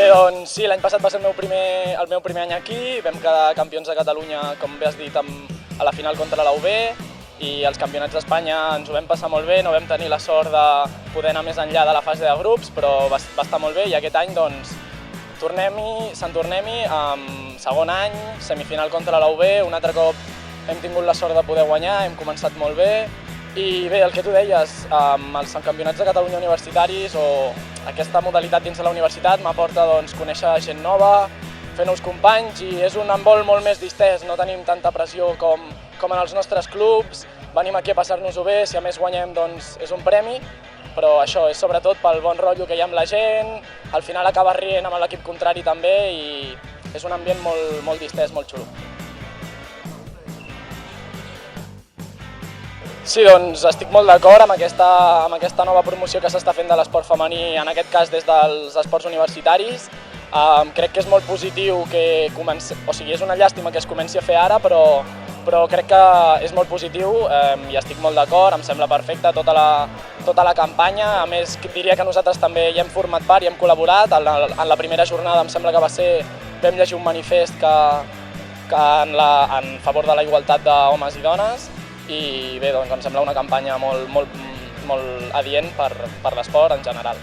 doncs sí, l'any passat va ser el meu primer any aquí, vam quedar campions de Catalunya, com bé has dit, a la final contra la UB, i els campionats d'Espanya ens ho vam passar molt bé, no vam tenir la sort de poder anar més enllà de la fase de grups, però va estar molt bé i aquest any doncs se'n tornem-hi amb segon any, semifinal contra la UB, un altre cop hem tingut la sort de poder guanyar, hem començat molt bé i bé, el que tu deies, els campionats de Catalunya universitaris o aquesta modalitat dins de la universitat m'aporta doncs, conèixer gent nova, fer nous companys i és un handbol molt més distès, no tenim tanta pressió com en els nostres clubs, venim aquí a passar-nos-ho bé, si a més guanyem doncs és un premi, però això és sobretot pel bon rotllo que hi ha amb la gent, al final acabes rient amb l'equip contrari també i és un ambient molt distès, molt xulo. Sí, doncs estic molt d'acord amb aquesta nova promoció que s'està fent de l'esport femení, en aquest cas des dels esports universitaris. Crec que és molt positiu que comenci, o sigui, és una llàstima que es comenci a fer ara, però crec que és molt positiu i estic molt d'acord, em sembla perfecte tota la campanya. A més, diria que nosaltres també hi hem format part i hem col·laborat. En la primera jornada em sembla que vam llegir un manifest en favor de la igualtat d'homes i dones i bé, doncs em sembla una campanya molt adient per l'esport en general.